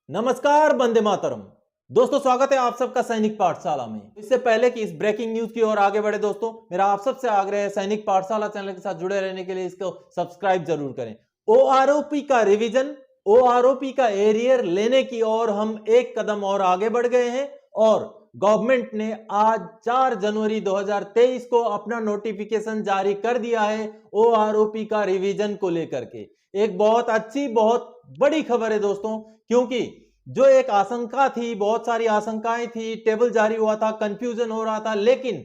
नमस्कार, वंदे मातरम। दोस्तों, स्वागत है आप सबका सैनिक पाठशाला में। इससे पहले कि इस ब्रेकिंग न्यूज की ओर आगे बढ़े दोस्तों, मेरा आप सबसे आग्रह है सैनिक पाठशाला चैनल के साथ जुड़े रहने के लिए इसको सब्सक्राइब जरूर करें। ओआरओपी का रिवीजन, ओआरओपी का एरियर लेने की ओर हम एक कदम और आगे बढ़ गए हैं और गवर्नमेंट ने आज 4 जनवरी 2023 को अपना नोटिफिकेशन जारी कर दिया है ओआरओपी का रिवीजन को लेकर के। एक बहुत अच्छी, बहुत बड़ी खबर है दोस्तों, क्योंकि जो एक आशंका थी, बहुत सारी आशंकाएं थी, टेबल जारी हुआ था, कंफ्यूजन हो रहा था, लेकिन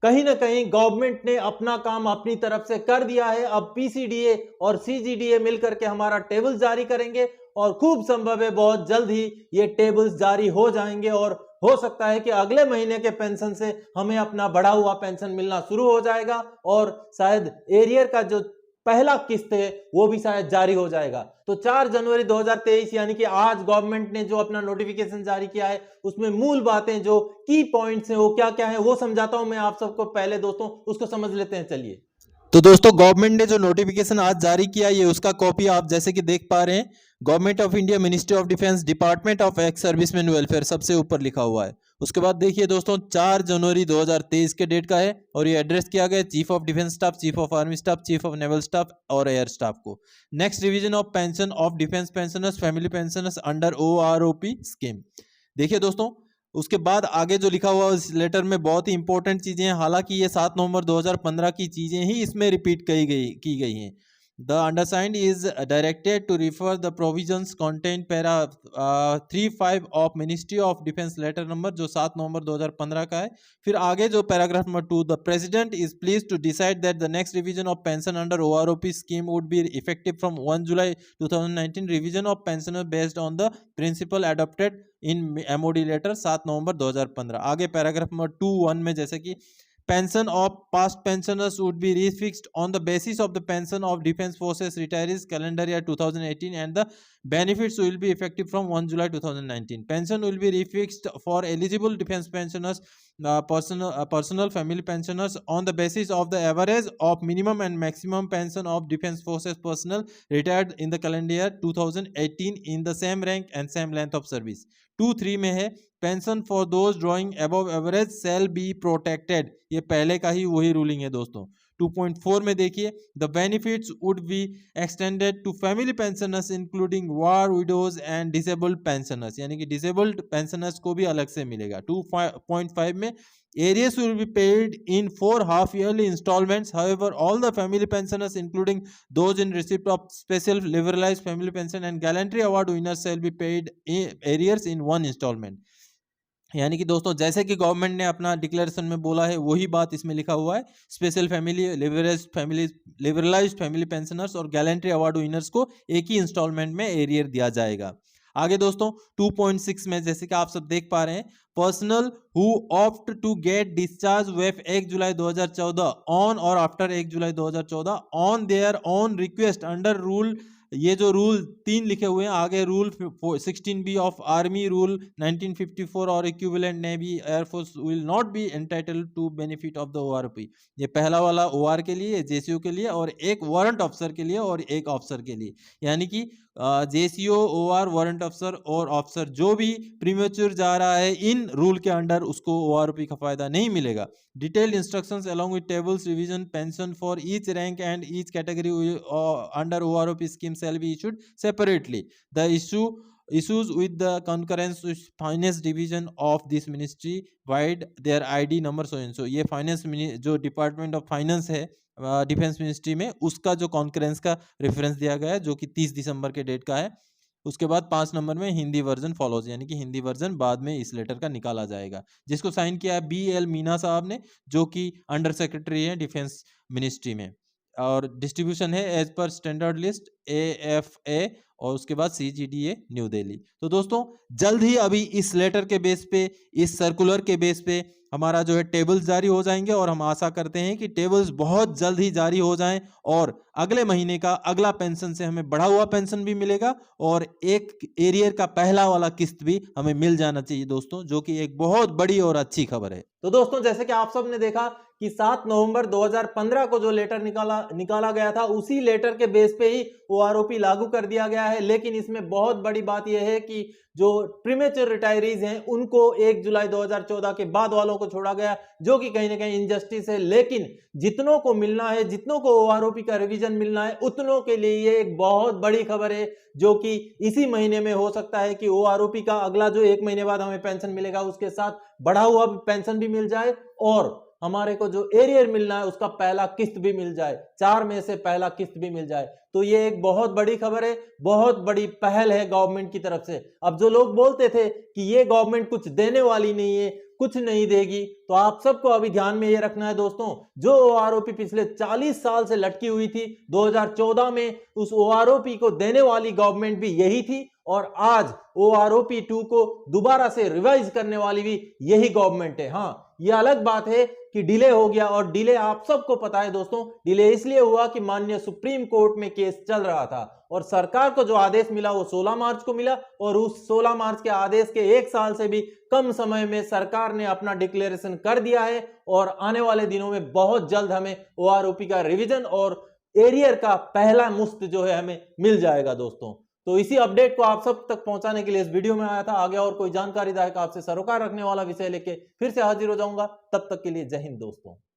कहीं ना कहीं गवर्नमेंट ने अपना काम अपनी तरफ से कर दिया है। अब पीसीडीए और सीजीडीए मिलकर के हमारा टेबल जारी करेंगे और खूब संभव है बहुत जल्द ही ये टेबल्स जारी हो जाएंगे और हो सकता है कि अगले महीने के पेंशन से हमें अपना बढ़ा हुआ पेंशन मिलना शुरू हो जाएगा और शायद एरियर का जो पहला किस्त है वो भी शायद जारी हो जाएगा। तो 4 जनवरी 2023 यानी कि आज गवर्नमेंट ने जो अपना नोटिफिकेशन जारी किया है उसमें मूल बातें, जो की पॉइंट्स हैं, वो क्या क्या है वो समझाता हूं मैं आप सबको। पहले दोस्तों उसको समझ लेते हैं, चलिए। तो दोस्तों, गवर्नमेंट ने जो नोटिफिकेशन आज जारी किया, ये उसका कॉपी आप जैसे कि देख पा रहे हैं। Government of India, ministry of defence, department of ex serviceman welfare, सबसे ऊपर लिखा हुआ है। उसके बाद देखिए दोस्तों, 4 जनवरी 2023 के डेट का है और ये एड्रेस किया गया chief of defence staff, chief of army staff, chief of naval staff और एयर स्टाफ को। Next, revision of pension of defence pensioners, family pensioners under OROP scheme. देखिए दोस्तों, उसके बाद आगे जो लिखा हुआ इस लेटर में बहुत ही इंपॉर्टेंट चीजें हैं। हालांकि ये 7 नवंबर 2015 की चीजें ही इसमें रिपीट की गई हैं। The undersigned is directed to refer the provisions contained para 35 of Ministry of Defense letter number, जो 7 नवंबर 2015 का है। फिर आगे जो paragraph number 2, the president is pleased to decide that the next revision of pension under OROP scheme would be effective from 1 July 2019, revision of pension based on the principle adopted in MOD letter 7 नवंबर 2015। आगे paragraph number 2(1) में जैसे कि pension of past pensioners would be refixed on the basis of the pension of defense forces retirees calendar year 2018 and the benefits will be effective from 1 July 2019. Pension will be refixed for eligible defense pensioners, personal family pensioners on the basis of the average of minimum and maximum pension of defense forces personnel retired in the calendar year 2018 in the same rank and same length of service. 2(3) में है pension for those drawing above average shall be protected. ये पहले का ही वही ruling है दोस्तों। 2.4 में देखिए, the benefits would be extended to family pensioners including war widows and disabled pensioners, यानी कि डिसेबल्ड पेंशनर्स को भी अलग से मिलेगा। 2.5 में Arrears will be paid in 4 half-yearly installments. However, all the family pensioners, including those in receipt of special liberalized family pension and gallantry award winners, shall be paid arrears in 1 installment. यानी कि दोस्तों, जैसे कि government ने अपना declaration में बोला है वही बात इसमें लिखा हुआ है। Special family, liberalised family pensioners और गैलेंट्री अवार्ड विनर्स को एक ही इंस्टॉलमेंट में एरियर दिया जाएगा। आगे दोस्तों 2.6 में जैसे कि आप सब देख पा रहे हैं, personal who opt to get discharge with 1 जुलाई 2014 ऑन और आफ्टर 1 जुलाई 2014 on their on request under rule, ये जो रूल 3 लिखे हुए हैं आगे, rule 16B of army, rule 1954 और equivalent navy air force will not be entitled to benefit of the ORP. ये पहला वाला ओआर के लिए, जेसीओ के लिए, और एक वारंट ऑफिसर के लिए और एक ऑफिसर के लिए। यानी कि जेसीओ, ओआर, वारंट ऑफिसर और ऑफिसर जो भी प्रीमेच्योर जा रहा है इन रूल के अंडर, उसको ओआरपी का फायदा नहीं मिलेगा। Detailed instructions along with tables, revision, pension for each rank and each category under OROP scheme shall be issued separately. The issues with the concurrence with finance division of this ministry wide their ID number so and so। ये finance जो department of finance है defence ministry में, उसका जो concurrence का reference दिया गया है जो कि 30 दिसंबर के डेट का है। उसके बाद 5 नंबर में हिंदी वर्जन फॉलोज, यानी कि हिंदी वर्जन बाद में इस लेटर का निकाला जाएगा, जिसको साइन किया है BL मीना साहब ने, जो कि अंडर सेक्रेटरी है डिफेंस मिनिस्ट्री में। और डिस्ट्रीब्यूशन है as per standard list AFA और उसके बाद CGDA न्यू दिल्ली। तो दोस्तों, जल्द ही अभी इस लेटर के बेस पे, इस सर्कुलर के बेस पे हमारा जो है टेबल्स जारी हो जाएंगे और हम आशा करते हैं कि टेबल्स बहुत जल्द ही जारी हो जाएं और अगले महीने का अगला पेंशन से हमें बढ़ा हुआ पेंशन भी मिलेगा और एक एरियर का पहला वाला किस्त भी हमें मिल जाना चाहिए दोस्तों, जो कि एक बहुत बड़ी और अच्छी खबर है। तो दोस्तों, जैसे कि आप सब ने देखा कि 7 नवंबर 2015 को जो लेटर निकाला गया था, उसी लेटर के बेस पे ही ओआरओपी लागू कर दिया गया है, लेकिन इसमें बहुत बड़ी बात यह है कि जो प्रीमेच्योर रिटायरीज हैं उनको 1 जुलाई 2014 के बाद वालों को छोड़ा गया, जो कि कहीं ना कहीं इनजस्टिस है। लेकिन जितनों को मिलना है, जितनों को ओआरओपी का रिवीजन मिलना है, उतनों के लिए ये एक बहुत बड़ी खबर है, जो कि इसी महीने में हो सकता है कि ओआरओपी का अगला जो 1 महीने बाद हमें पेंशन मिलेगा उसके साथ बढ़ा हुआ पेंशन भी मिल जाए, और हमारे को जो एरियर मिलना है उसका पहला किस्त भी मिल जाए, 4 में से पहला किस्त भी मिल जाए। तो ये एक बहुत बड़ी खबर है, बहुत बड़ी पहल है गवर्नमेंट की तरफ से। अब जो लोग बोलते थे कि ये गवर्नमेंट कुछ देने वाली नहीं है, कुछ नहीं देगी, तो आप सबको अभी ध्यान में ये रखना है दोस्तों, जो ओआरओपी पिछले 40 साल से लटकी हुई थी, 2014 में उस ओआरओपी को देने वाली गवर्नमेंट भी यही थी, और आज ओआरओपी 2 को दोबारा से रिवाइज करने वाली भी यही गवर्नमेंट है। हाँ, ये अलग बात है कि डिले हो गया, और डिले आप सबको पता है दोस्तों, डिले इसलिए हुआ कि माननीय सुप्रीम कोर्ट में केस चल रहा था, और सरकार को जो आदेश मिला वो 16 मार्च को मिला, और उस 16 मार्च के आदेश के 1 साल से भी कम समय में सरकार ने अपना डिक्लेरेशन कर दिया है, और आने वाले दिनों में बहुत जल्द हमें ओआरओपी का रिवीजन और एरियर का पहला मुफ्त जो है हमें मिल जाएगा दोस्तों। तो इसी अपडेट को आप सब तक पहुंचाने के लिए इस वीडियो में आया था। आगे और कोई जानकारीदायक आपसे सरोकार रखने वाला विषय लेके फिर से हाजिर हो जाऊंगा। तब तक के लिए जय हिंद दोस्तों।